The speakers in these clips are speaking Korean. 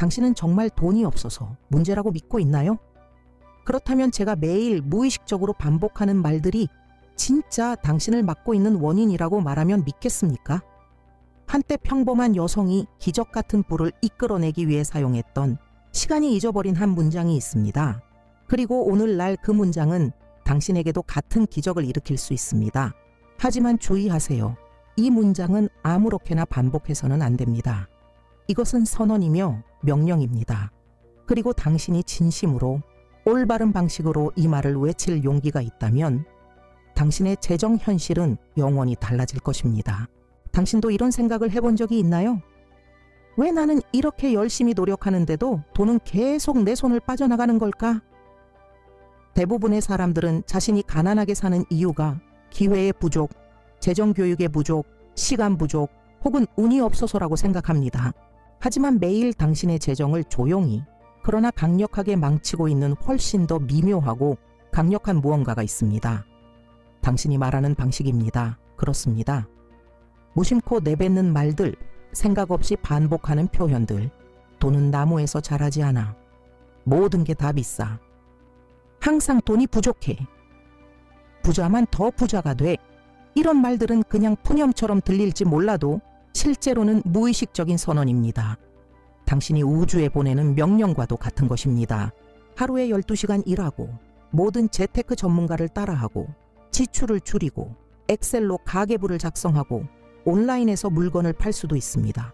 당신은 정말 돈이 없어서 문제라고 믿고 있나요? 그렇다면 제가 매일 무의식적으로 반복하는 말들이 진짜 당신을 막고 있는 원인이라고 말하면 믿겠습니까? 한때 평범한 여성이 기적 같은 부를 이끌어내기 위해 사용했던 시간이 잊어버린 한 문장이 있습니다. 그리고 오늘날 그 문장은 당신에게도 같은 기적을 일으킬 수 있습니다. 하지만 주의하세요. 이 문장은 아무렇게나 반복해서는 안 됩니다. 이것은 선언이며 명령입니다. 그리고 당신이 진심으로 올바른 방식으로 이 말을 외칠 용기가 있다면 당신의 재정 현실은 영원히 달라질 것입니다. 당신도 이런 생각을 해본 적이 있나요? 왜 나는 이렇게 열심히 노력하는데도 돈은 계속 내 손을 빠져나가는 걸까? 대부분의 사람들은 자신이 가난하게 사는 이유가 기회의 부족, 재정 교육의 부족, 시간 부족, 혹은 운이 없어서라고 생각합니다. 하지만 매일 당신의 재정을 조용히 그러나 강력하게 망치고 있는 훨씬 더 미묘하고 강력한 무언가가 있습니다. 당신이 말하는 방식입니다. 그렇습니다. 무심코 내뱉는 말들, 생각 없이 반복하는 표현들, 돈은 나무에서 자라지 않아. 모든 게 다 비싸. 항상 돈이 부족해. 부자만 더 부자가 돼. 이런 말들은 그냥 푸념처럼 들릴지 몰라도 실제로는 무의식적인 선언입니다. 당신이 우주에 보내는 명령과도 같은 것입니다. 하루에 12시간 일하고 모든 재테크 전문가를 따라하고 지출을 줄이고 엑셀로 가계부를 작성하고 온라인에서 물건을 팔 수도 있습니다.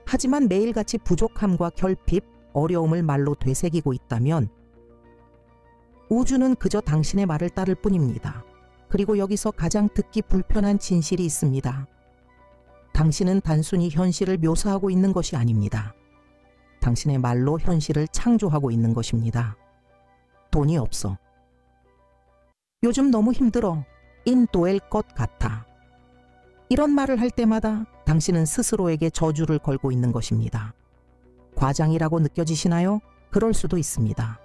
하지만 매일같이 부족함과 결핍, 어려움을 말로 되새기고 있다면 우주는 그저 당신의 말을 따를 뿐입니다. 그리고 여기서 가장 듣기 불편한 진실이 있습니다. 당신은 단순히 현실을 묘사하고 있는 것이 아닙니다. 당신의 말로 현실을 창조하고 있는 것입니다. 돈이 없어. 요즘 너무 힘들어. 인도일 것 같아. 이런 말을 할 때마다 당신은 스스로에게 저주를 걸고 있는 것입니다. 과장이라고 느껴지시나요? 그럴 수도 있습니다.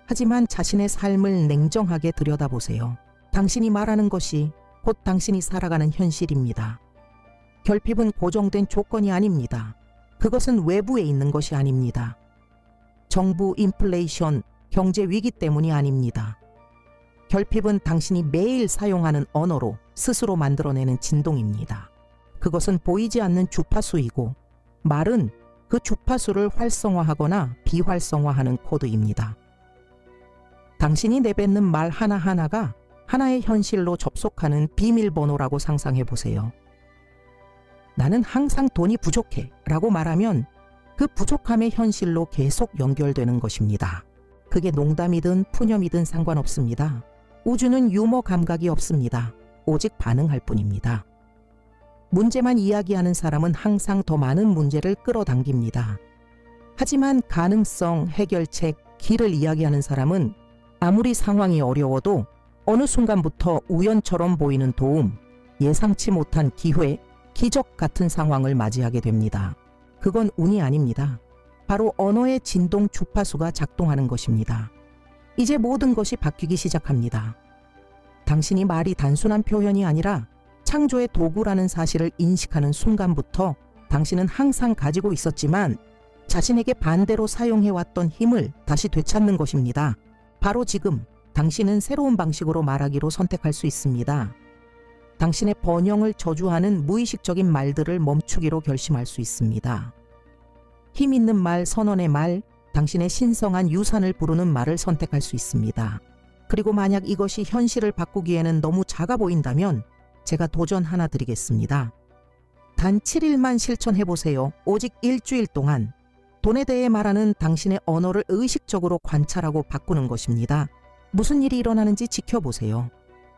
하지만 자신의 삶을 냉정하게 들여다보세요. 당신이 말하는 것이 곧 당신이 살아가는 현실입니다. 결핍은 고정된 조건이 아닙니다. 그것은 외부에 있는 것이 아닙니다. 정부 인플레이션, 경제 위기 때문이 아닙니다. 결핍은 당신이 매일 사용하는 언어로 스스로 만들어내는 진동입니다. 그것은 보이지 않는 주파수이고 말은 그 주파수를 활성화하거나 비활성화하는 코드입니다. 당신이 내뱉는 말 하나하나가 하나의 현실로 접속하는 비밀번호라고 상상해 보세요. 나는 항상 돈이 부족해 라고 말하면 그 부족함의 현실로 계속 연결되는 것입니다. 그게 농담이든 푸념이든 상관없습니다. 우주는 유머 감각이 없습니다. 오직 반응할 뿐입니다. 문제만 이야기하는 사람은 항상 더 많은 문제를 끌어당깁니다. 하지만 가능성, 해결책, 길을 이야기하는 사람은 아무리 상황이 어려워도 어느 순간부터 우연처럼 보이는 도움, 예상치 못한 기회, 기적 같은 상황을 맞이하게 됩니다. 그건 운이 아닙니다. 바로 언어의 진동 주파수가 작동하는 것입니다. 이제 모든 것이 바뀌기 시작합니다. 당신이 말이 단순한 표현이 아니라 창조의 도구라는 사실을 인식하는 순간부터 당신은 항상 가지고 있었지만 자신에게 반대로 사용해왔던 힘을 다시 되찾는 것입니다. 바로 지금 당신은 새로운 방식으로 말하기로 선택할 수 있습니다. 당신의 번영을 저주하는 무의식적인 말들을 멈추기로 결심할 수 있습니다. 힘 있는 말, 선언의 말, 당신의 신성한 유산을 부르는 말을 선택할 수 있습니다. 그리고 만약 이것이 현실을 바꾸기에는 너무 작아 보인다면 제가 도전 하나 드리겠습니다. 단 7일만 실천해보세요. 오직 일주일 동안 돈에 대해 말하는 당신의 언어를 의식적으로 관찰하고 바꾸는 것입니다. 무슨 일이 일어나는지 지켜보세요.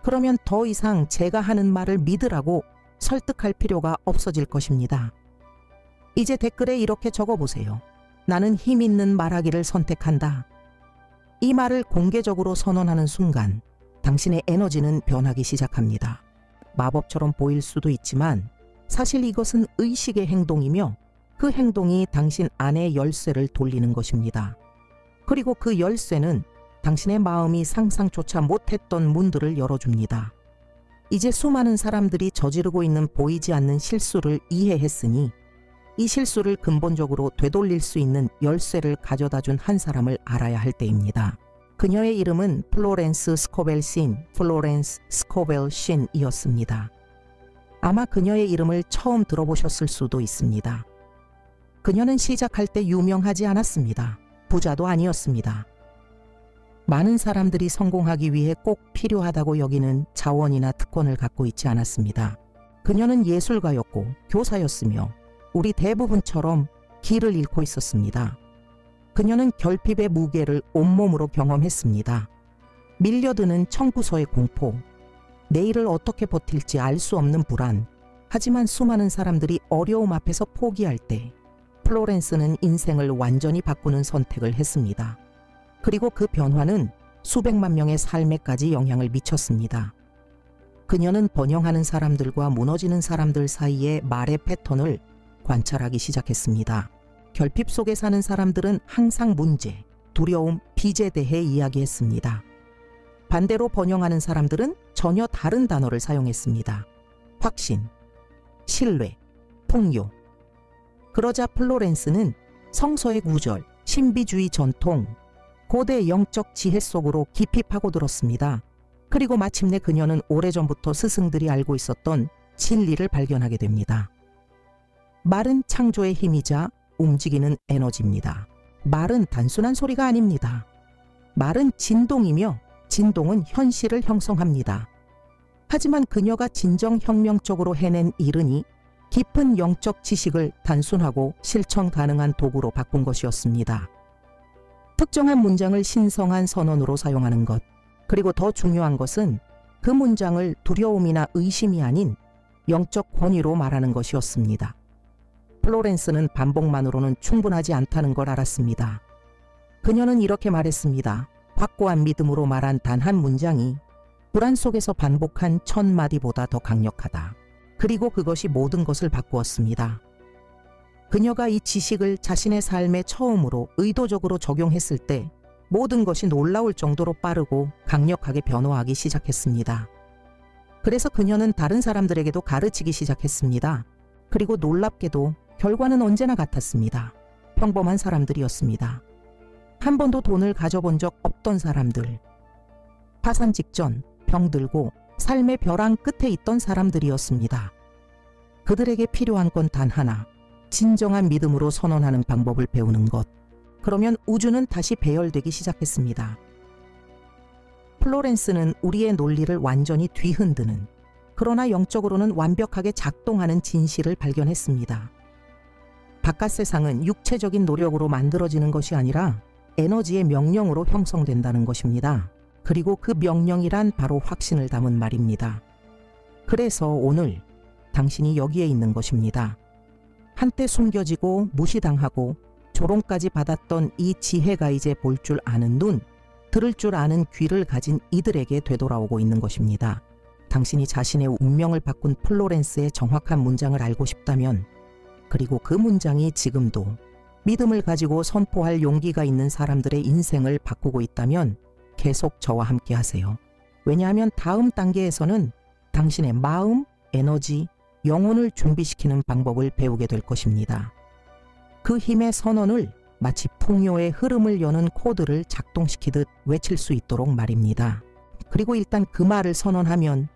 그러면 더 이상 제가 하는 말을 믿으라고 설득할 필요가 없어질 것입니다. 이제 댓글에 이렇게 적어보세요. 나는 힘 있는 말하기를 선택한다. 이 말을 공개적으로 선언하는 순간 당신의 에너지는 변하기 시작합니다. 마법처럼 보일 수도 있지만 사실 이것은 의식의 행동이며 그 행동이 당신 안의 열쇠를 돌리는 것입니다. 그리고 그 열쇠는 당신의 마음이 상상조차 못했던 문들을 열어줍니다. 이제 수많은 사람들이 저지르고 있는 보이지 않는 실수를 이해했으니 이 실수를 근본적으로 되돌릴 수 있는 열쇠를 가져다 준 한 사람을 알아야 할 때입니다. 그녀의 이름은 플로렌스 스코벨 신이었습니다. 아마 그녀의 이름을 처음 들어보셨을 수도 있습니다. 그녀는 시작할 때 유명하지 않았습니다. 부자도 아니었습니다. 많은 사람들이 성공하기 위해 꼭 필요하다고 여기는 자원이나 특권을 갖고 있지 않았습니다. 그녀는 예술가였고 교사였으며 우리 대부분처럼 길을 잃고 있었습니다. 그녀는 결핍의 무게를 온몸으로 경험했습니다. 밀려드는 청구서의 공포, 내일을 어떻게 버틸지 알 수 없는 불안. 하지만 수많은 사람들이 어려움 앞에서 포기할 때 플로렌스는 인생을 완전히 바꾸는 선택을 했습니다. 그리고 그 변화는 수백만 명의 삶에까지 영향을 미쳤습니다. 그녀는 번영하는 사람들과 무너지는 사람들 사이의 말의 패턴을 관찰하기 시작했습니다. 결핍 속에 사는 사람들은 항상 문제, 두려움, 빚에 대해 이야기했습니다. 반대로 번영하는 사람들은 전혀 다른 단어를 사용했습니다. 확신, 신뢰, 풍요. 그러자 플로렌스는 성서의 구절, 신비주의 전통, 고대 영적 지혜 속으로 깊이 파고들었습니다. 그리고 마침내 그녀는 오래전부터 스승들이 알고 있었던 진리를 발견하게 됩니다. 말은 창조의 힘이자 움직이는 에너지입니다. 말은 단순한 소리가 아닙니다. 말은 진동이며 진동은 현실을 형성합니다. 하지만 그녀가 진정 혁명적으로 해낸 일은 깊은 영적 지식을 단순하고 실천 가능한 도구로 바꾼 것이었습니다. 특정한 문장을 신성한 선언으로 사용하는 것, 그리고 더 중요한 것은 그 문장을 두려움이나 의심이 아닌 영적 권위로 말하는 것이었습니다. 플로렌스는 반복만으로는 충분하지 않다는 걸 알았습니다. 그녀는 이렇게 말했습니다. 확고한 믿음으로 말한 단 한 문장이 불안 속에서 반복한 1000마디보다 더 강력하다. 그리고 그것이 모든 것을 바꾸었습니다. 그녀가 이 지식을 자신의 삶에 처음으로 의도적으로 적용했을 때 모든 것이 놀라울 정도로 빠르고 강력하게 변화하기 시작했습니다. 그래서 그녀는 다른 사람들에게도 가르치기 시작했습니다. 그리고 놀랍게도 결과는 언제나 같았습니다. 평범한 사람들이었습니다. 한 번도 돈을 가져본 적 없던 사람들, 파산 직전 병들고 삶의 벼랑 끝에 있던 사람들이었습니다. 그들에게 필요한 건 단 하나, 진정한 믿음으로 선언하는 방법을 배우는 것. 그러면 우주는 다시 배열되기 시작했습니다. 플로렌스는 우리의 논리를 완전히 뒤흔드는, 그러나 영적으로는 완벽하게 작동하는 진실을 발견했습니다. 바깥 세상은 육체적인 노력으로 만들어지는 것이 아니라 에너지의 명령으로 형성된다는 것입니다. 그리고 그 명령이란 바로 확신을 담은 말입니다. 그래서 오늘 당신이 여기에 있는 것입니다. 한때 숨겨지고 무시당하고 조롱까지 받았던 이 지혜가 이제 볼 줄 아는 눈, 들을 줄 아는 귀를 가진 이들에게 되돌아오고 있는 것입니다. 당신이 자신의 운명을 바꾼 플로렌스의 정확한 문장을 알고 싶다면, 그리고 그 문장이 지금도 믿음을 가지고 선포할 용기가 있는 사람들의 인생을 바꾸고 있다면 계속 저와 함께 하세요. 왜냐하면 다음 단계에서는 당신의 마음, 에너지, 영혼을 준비시키는 방법을 배우게 될 것입니다. 그 힘의 선언을 마치 풍요의 흐름을 여는 코드를 작동시키듯 외칠 수 있도록 말입니다. 그리고 일단 그 말을 선언하면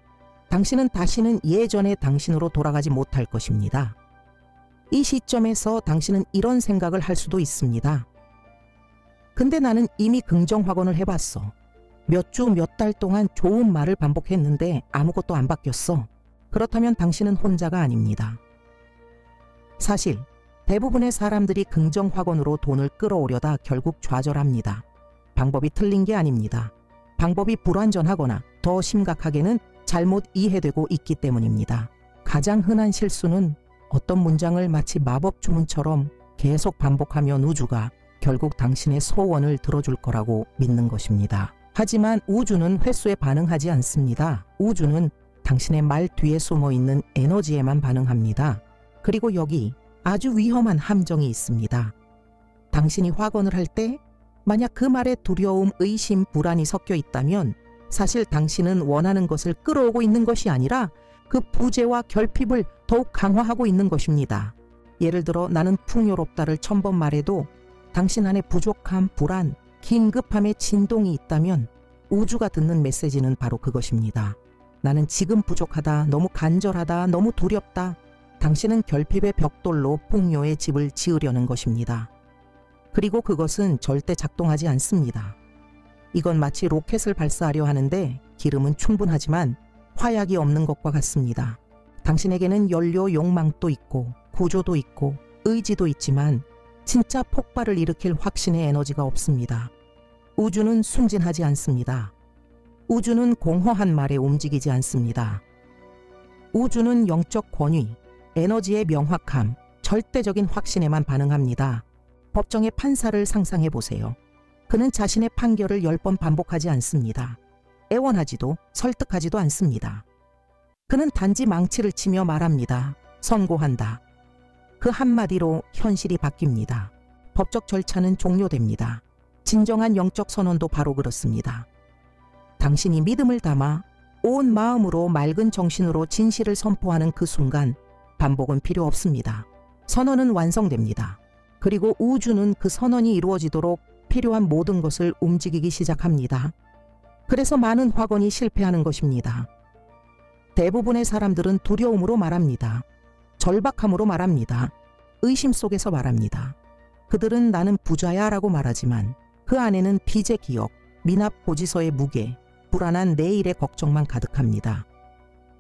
당신은 다시는 예전의 당신으로 돌아가지 못할 것입니다. 이 시점에서 당신은 이런 생각을 할 수도 있습니다. 근데 나는 이미 긍정 확언을 해봤어. 몇 주, 몇 달 동안 좋은 말을 반복했는데 아무것도 안 바뀌었어. 그렇다면 당신은 혼자가 아닙니다. 사실 대부분의 사람들이 긍정 확언으로 돈을 끌어오려다 결국 좌절합니다. 방법이 틀린 게 아닙니다. 방법이 불완전하거나 더 심각하게는 잘못 이해되고 있기 때문입니다. 가장 흔한 실수는 어떤 문장을 마치 마법 주문처럼 계속 반복하면 우주가 결국 당신의 소원을 들어줄 거라고 믿는 것입니다. 하지만 우주는 횟수에 반응하지 않습니다. 우주는 당신의 말 뒤에 숨어있는 에너지에만 반응합니다. 그리고 여기 아주 위험한 함정이 있습니다. 당신이 확언을 할 때 만약 그 말에 두려움, 의심, 불안이 섞여 있다면 사실 당신은 원하는 것을 끌어오고 있는 것이 아니라 그 부재와 결핍을 더욱 강화하고 있는 것입니다. 예를 들어 나는 풍요롭다를 1000번 말해도 당신 안에 부족함, 불안, 긴급함의 진동이 있다면 우주가 듣는 메시지는 바로 그것입니다. 나는 지금 부족하다, 너무 간절하다, 너무 두렵다. 당신은 결핍의 벽돌로 풍요의 집을 지으려는 것입니다. 그리고 그것은 절대 작동하지 않습니다. 이건 마치 로켓을 발사하려 하는데 기름은 충분하지만 화약이 없는 것과 같습니다. 당신에게는 연료 욕망도 있고 구조도 있고 의지도 있지만 진짜 폭발을 일으킬 확신의 에너지가 없습니다. 우주는 순진하지 않습니다. 우주는 공허한 말에 움직이지 않습니다. 우주는 영적 권위, 에너지의 명확함, 절대적인 확신에만 반응합니다. 법정의 판사를 상상해 보세요. 그는 자신의 판결을 10번 반복하지 않습니다. 애원하지도 설득하지도 않습니다. 그는 단지 망치를 치며 말합니다. 선고한다. 그 한마디로 현실이 바뀝니다. 법적 절차는 종료됩니다. 진정한 영적 선언도 바로 그렇습니다. 당신이 믿음을 담아 온 마음으로 맑은 정신으로 진실을 선포하는 그 순간 반복은 필요 없습니다. 선언은 완성됩니다. 그리고 우주는 그 선언이 이루어지도록 필요한 모든 것을 움직이기 시작합니다. 그래서 많은 확언이 실패하는 것입니다. 대부분의 사람들은 두려움으로 말합니다. 절박함으로 말합니다. 의심 속에서 말합니다. 그들은 나는 부자야 라고 말하지만 그 안에는 빚의 기억, 미납 고지서의 무게, 불안한 내일의 걱정만 가득합니다.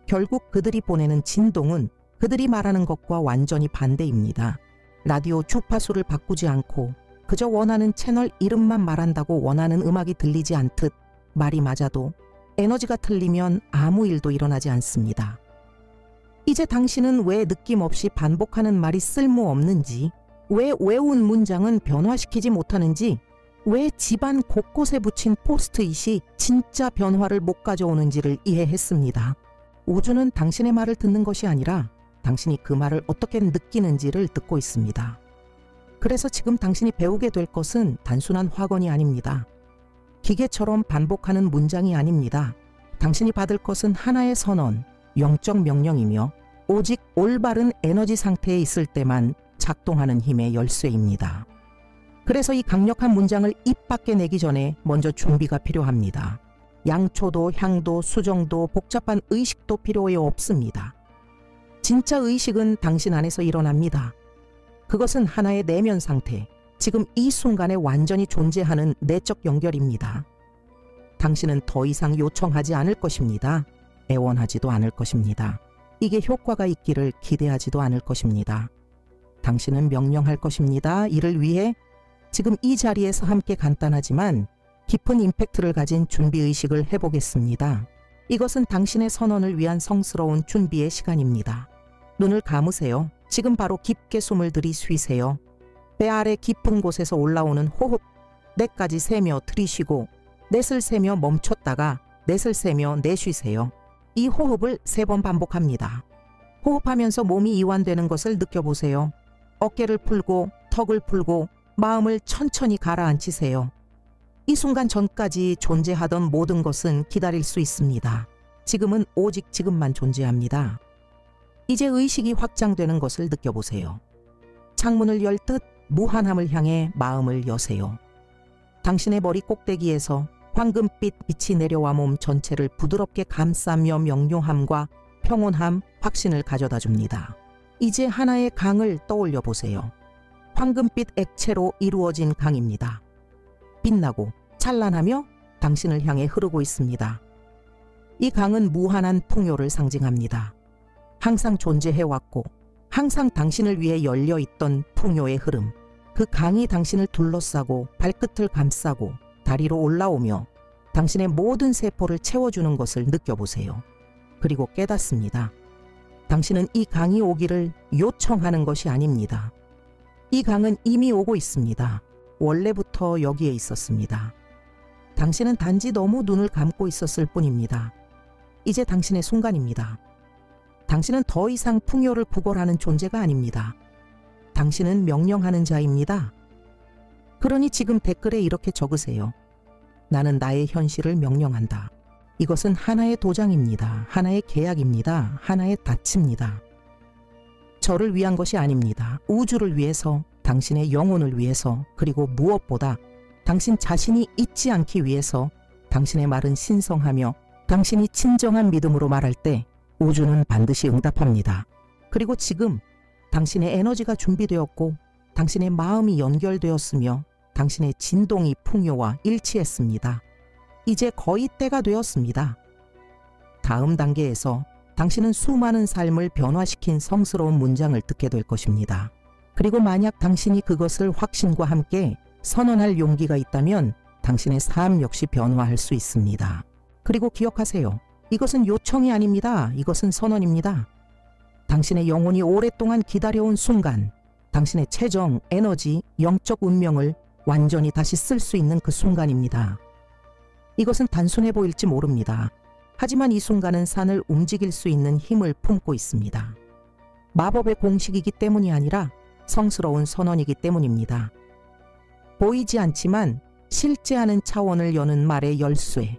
결국 그들이 보내는 진동은 그들이 말하는 것과 완전히 반대입니다. 라디오 주파수를 바꾸지 않고 그저 원하는 채널 이름만 말한다고 원하는 음악이 들리지 않듯 말이 맞아도 에너지가 틀리면 아무 일도 일어나지 않습니다. 이제 당신은 왜 느낌 없이 반복하는 말이 쓸모없는지, 왜 외운 문장은 변화시키지 못하는지, 왜 집안 곳곳에 붙인 포스트잇이 진짜 변화를 못 가져오는지를 이해했습니다. 우주는 당신의 말을 듣는 것이 아니라 당신이 그 말을 어떻게 느끼는지를 듣고 있습니다. 그래서 지금 당신이 배우게 될 것은 단순한 확언이 아닙니다. 기계처럼 반복하는 문장이 아닙니다. 당신이 받을 것은 하나의 선언, 영적 명령이며 오직 올바른 에너지 상태에 있을 때만 작동하는 힘의 열쇠입니다. 그래서 이 강력한 문장을 입 밖에 내기 전에 먼저 준비가 필요합니다. 양초도 향도 수정도 복잡한 의식도 필요해 없습니다. 진짜 의식은 당신 안에서 일어납니다. 그것은 하나의 내면 상태, 지금 이 순간에 완전히 존재하는 내적 연결입니다. 당신은 더 이상 요청하지 않을 것입니다. 애원하지도 않을 것입니다. 이게 효과가 있기를 기대하지도 않을 것입니다. 당신은 명령할 것입니다. 이를 위해 지금 이 자리에서 함께 간단하지만 깊은 임팩트를 가진 준비의식을 해보겠습니다. 이것은 당신의 선언을 위한 성스러운 준비의 시간입니다. 눈을 감으세요. 지금 바로 깊게 숨을 들이쉬세요. 배 아래 깊은 곳에서 올라오는 호흡, 넷까지 세며 들이쉬고 넷을 세며 멈췄다가 넷을 세며 내쉬세요. 이 호흡을 3번 반복합니다. 호흡하면서 몸이 이완되는 것을 느껴보세요. 어깨를 풀고 턱을 풀고 마음을 천천히 가라앉히세요. 이 순간 전까지 존재하던 모든 것은 기다릴 수 있습니다. 지금은 오직 지금만 존재합니다. 이제 의식이 확장되는 것을 느껴보세요. 창문을 열 듯 무한함을 향해 마음을 여세요. 당신의 머리 꼭대기에서 황금빛 빛이 내려와 몸 전체를 부드럽게 감싸며 명료함과 평온함, 확신을 가져다 줍니다. 이제 하나의 강을 떠올려 보세요. 황금빛 액체로 이루어진 강입니다. 빛나고 찬란하며 당신을 향해 흐르고 있습니다. 이 강은 무한한 풍요를 상징합니다. 항상 존재해왔고 항상 당신을 위해 열려있던 풍요의 흐름. 그 강이 당신을 둘러싸고 발끝을 감싸고 다리로 올라오며 당신의 모든 세포를 채워주는 것을 느껴보세요. 그리고 깨닫습니다. 당신은 이 강이 오기를 요청하는 것이 아닙니다. 이 강은 이미 오고 있습니다. 원래부터 여기에 있었습니다. 당신은 단지 너무 눈을 감고 있었을 뿐입니다. 이제 당신의 순간입니다. 당신은 더 이상 풍요를 구걸하는 존재가 아닙니다. 당신은 명령하는 자입니다. 그러니 지금 댓글에 이렇게 적으세요. 나는 나의 현실을 명령한다. 이것은 하나의 도장입니다. 하나의 계약입니다. 하나의 닻입니다. 저를 위한 것이 아닙니다. 우주를 위해서, 당신의 영혼을 위해서, 그리고 무엇보다 당신 자신이 잊지 않기 위해서 당신의 말은 신성하며 당신이 진정한 믿음으로 말할 때 우주는 반드시 응답합니다. 그리고 지금 당신의 에너지가 준비되었고 당신의 마음이 연결되었으며 당신의 진동이 풍요와 일치했습니다. 이제 거의 때가 되었습니다. 다음 단계에서 당신은 수많은 삶을 변화시킨 성스러운 문장을 듣게 될 것입니다. 그리고 만약 당신이 그것을 확신과 함께 선언할 용기가 있다면 당신의 삶 역시 변화할 수 있습니다. 그리고 기억하세요. 이것은 요청이 아닙니다. 이것은 선언입니다. 당신의 영혼이 오랫동안 기다려온 순간, 당신의 체정, 에너지, 영적 운명을 완전히 다시 쓸 수 있는 그 순간입니다. 이것은 단순해 보일지 모릅니다. 하지만 이 순간은 산을 움직일 수 있는 힘을 품고 있습니다. 마법의 공식이기 때문이 아니라 성스러운 선언이기 때문입니다. 보이지 않지만 실제하는 차원을 여는 말의 열쇠.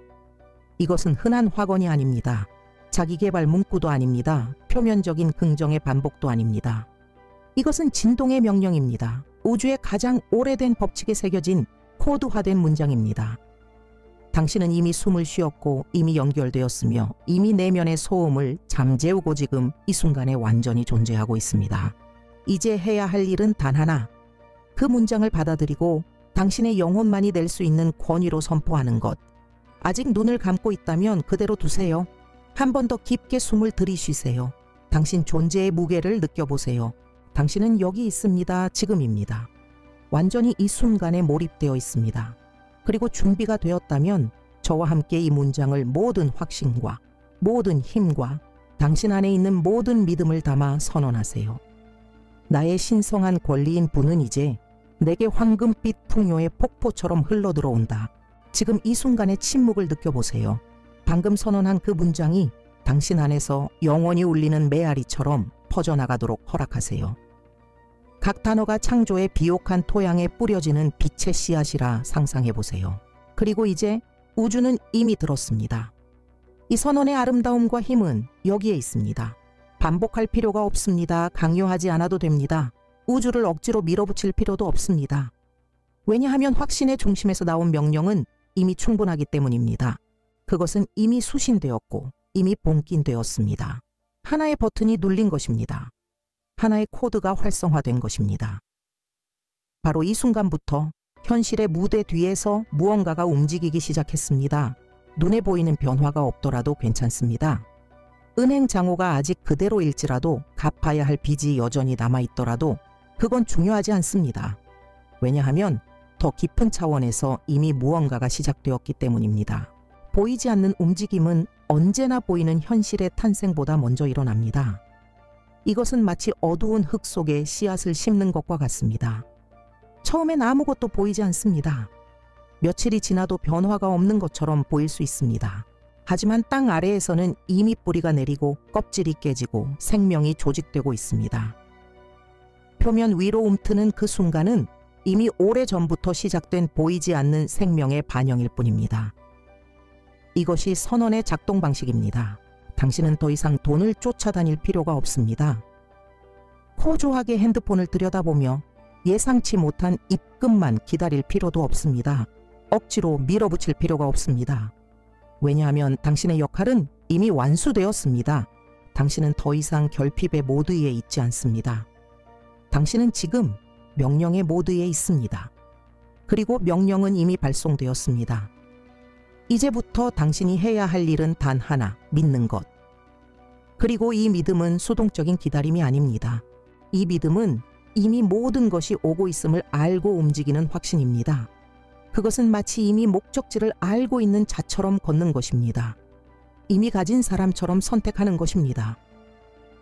이것은 흔한 확언이 아닙니다. 자기개발 문구도 아닙니다. 표면적인 긍정의 반복도 아닙니다. 이것은 진동의 명령입니다. 우주의 가장 오래된 법칙에 새겨진 코드화된 문장입니다. 당신은 이미 숨을 쉬었고 이미 연결되었으며 이미 내면의 소음을 잠재우고 지금 이 순간에 완전히 존재하고 있습니다. 이제 해야 할 일은 단 하나. 그 문장을 받아들이고 당신의 영혼만이 낼 수 있는 권위로 선포하는 것. 아직 눈을 감고 있다면 그대로 두세요. 한 번 더 깊게 숨을 들이쉬세요. 당신 존재의 무게를 느껴보세요. 당신은 여기 있습니다. 지금입니다. 완전히 이 순간에 몰입되어 있습니다. 그리고 준비가 되었다면 저와 함께 이 문장을 모든 확신과 모든 힘과 당신 안에 있는 모든 믿음을 담아 선언하세요. 나의 신성한 권리인 분은 이제 내게 황금빛 풍요의 폭포처럼 흘러들어온다. 지금 이 순간의 침묵을 느껴보세요. 방금 선언한 그 문장이 당신 안에서 영원히 울리는 메아리처럼 퍼져나가도록 허락하세요. 각 단어가 창조의 비옥한 토양에 뿌려지는 빛의 씨앗이라 상상해보세요. 그리고 이제 우주는 이미 들었습니다. 이 선언의 아름다움과 힘은 여기에 있습니다. 반복할 필요가 없습니다. 강요하지 않아도 됩니다. 우주를 억지로 밀어붙일 필요도 없습니다. 왜냐하면 확신의 중심에서 나온 명령은 이미 충분하기 때문입니다. 그것은 이미 수신되었고 이미 봉긴되었습니다. 하나의 버튼이 눌린 것입니다. 하나의 코드가 활성화된 것입니다. 바로 이 순간부터 현실의 무대 뒤에서 무언가가 움직이기 시작했습니다. 눈에 보이는 변화가 없더라도 괜찮습니다. 은행 장호가 아직 그대로일지라도 갚아야 할 빚이 여전히 남아있더라도 그건 중요하지 않습니다. 왜냐하면 더 깊은 차원에서 이미 무언가가 시작되었기 때문입니다. 보이지 않는 움직임은 언제나 보이는 현실의 탄생보다 먼저 일어납니다. 이것은 마치 어두운 흙 속에 씨앗을 심는 것과 같습니다. 처음엔 아무것도 보이지 않습니다. 며칠이 지나도 변화가 없는 것처럼 보일 수 있습니다. 하지만 땅 아래에서는 이미 뿌리가 내리고 껍질이 깨지고 생명이 조직되고 있습니다. 표면 위로 움트는 그 순간은 이미 오래전부터 시작된 보이지 않는 생명의 반영일 뿐입니다. 이것이 선언의 작동 방식입니다. 당신은 더 이상 돈을 쫓아다닐 필요가 없습니다. 코조하게 핸드폰을 들여다보며 예상치 못한 입금만 기다릴 필요도 없습니다. 억지로 밀어붙일 필요가 없습니다. 왜냐하면 당신의 역할은 이미 완수되었습니다. 당신은 더 이상 결핍의 모드에 있지 않습니다. 당신은 지금 명령의 모드에 있습니다. 그리고 명령은 이미 발송되었습니다. 이제부터 당신이 해야 할 일은 단 하나, 믿는 것. 그리고 이 믿음은 수동적인 기다림이 아닙니다. 이 믿음은 이미 모든 것이 오고 있음을 알고 움직이는 확신입니다. 그것은 마치 이미 목적지를 알고 있는 자처럼 걷는 것입니다. 이미 가진 사람처럼 선택하는 것입니다.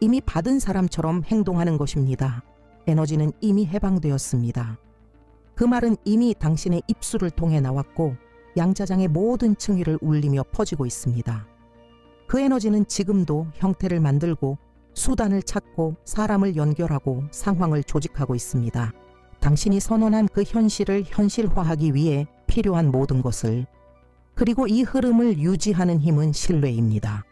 이미 받은 사람처럼 행동하는 것입니다. 에너지는 이미 해방되었습니다. 그 말은 이미 당신의 입술을 통해 나왔고 양자장의 모든 층위를 울리며 퍼지고 있습니다. 그 에너지는 지금도 형태를 만들고 수단을 찾고 사람을 연결하고 상황을 조직하고 있습니다. 당신이 선언한 그 현실을 현실화하기 위해 필요한 모든 것을, 그리고 이 흐름을 유지하는 힘은 신뢰입니다.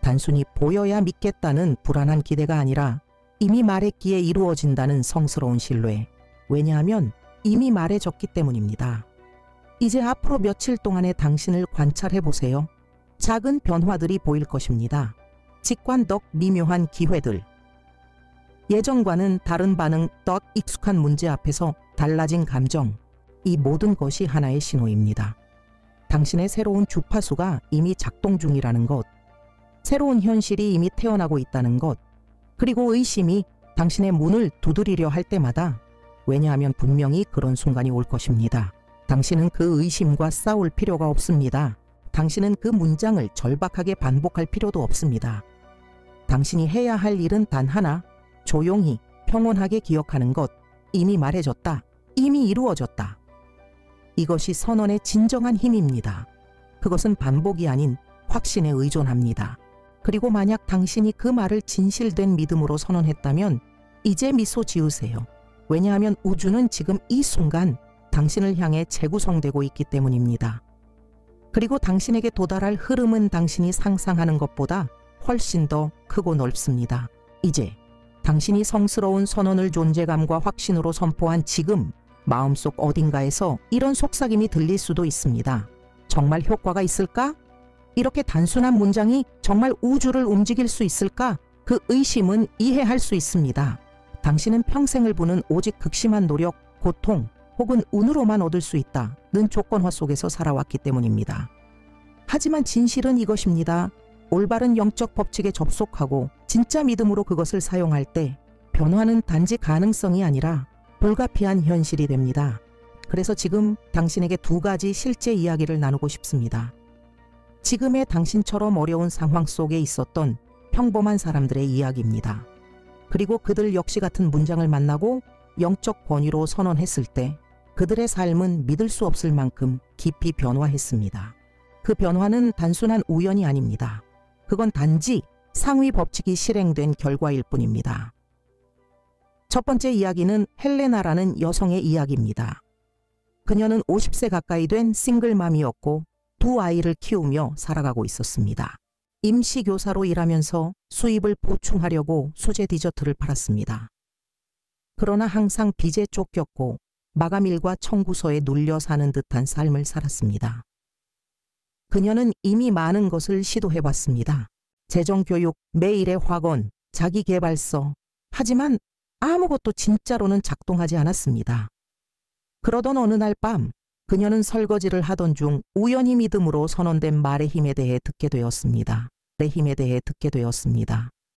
단순히 보여야 믿겠다는 불안한 기대가 아니라 이미 말했기에 이루어진다는 성스러운 신뢰. 왜냐하면 이미 말해졌기 때문입니다. 이제 앞으로 며칠 동안의 당신을 관찰해 보세요. 작은 변화들이 보일 것입니다. 직관적 미묘한 기회들. 예전과는 다른 반응, 떡 익숙한 문제 앞에서 달라진 감정. 이 모든 것이 하나의 신호입니다. 당신의 새로운 주파수가 이미 작동 중이라는 것. 새로운 현실이 이미 태어나고 있다는 것. 그리고 의심이 당신의 문을 두드리려 할 때마다, 왜냐하면 분명히 그런 순간이 올 것입니다. 당신은 그 의심과 싸울 필요가 없습니다. 당신은 그 문장을 절박하게 반복할 필요도 없습니다. 당신이 해야 할 일은 단 하나, 조용히 평온하게 기억하는 것. 이미 말해졌다. 이미 이루어졌다. 이것이 선언의 진정한 힘입니다. 그것은 반복이 아닌 확신에 의존합니다. 그리고 만약 당신이 그 말을 진실된 믿음으로 선언했다면 이제 미소 지으세요. 왜냐하면 우주는 지금 이 순간 당신을 향해 재구성되고 있기 때문입니다. 그리고 당신에게 도달할 흐름은 당신이 상상하는 것보다 훨씬 더 크고 넓습니다. 이제 당신이 성스러운 선언을 존재감과 확신으로 선포한 지금, 마음속 어딘가에서 이런 속삭임이 들릴 수도 있습니다. 정말 효과가 있을까? 이렇게 단순한 문장이 정말 우주를 움직일 수 있을까? 그 의심은 이해할 수 있습니다. 당신은 평생을 부는 오직 극심한 노력, 고통, 혹은 운으로만 얻을 수 있다는 조건화 속에서 살아왔기 때문입니다. 하지만 진실은 이것입니다. 올바른 영적 법칙에 접속하고 진짜 믿음으로 그것을 사용할 때 변화는 단지 가능성이 아니라 불가피한 현실이 됩니다. 그래서 지금 당신에게 두 가지 실제 이야기를 나누고 싶습니다. 지금의 당신처럼 어려운 상황 속에 있었던 평범한 사람들의 이야기입니다. 그리고 그들 역시 같은 문장을 만나고 영적 권위로 선언했을 때 그들의 삶은 믿을 수 없을 만큼 깊이 변화했습니다. 그 변화는 단순한 우연이 아닙니다. 그건 단지 상위 법칙이 실행된 결과일 뿐입니다. 첫 번째 이야기는 헬레나라는 여성의 이야기입니다. 그녀는 50세 가까이 된 싱글맘이었고 두 아이를 키우며 살아가고 있었습니다. 임시교사로 일하면서 수입을 보충하려고 수제 디저트를 팔았습니다. 그러나 항상 빚에 쫓겼고 마감일과 청구서에 눌려 사는 듯한 삶을 살았습니다. 그녀는 이미 많은 것을 시도해봤습니다. 재정교육, 매일의 학원, 자기계발서. 하지만 아무것도 진짜로는 작동하지 않았습니다. 그러던 어느 날 밤 그녀는 설거지를 하던 중 우연히 믿음으로 선언된 말의 힘에 대해 듣게 되었습니다.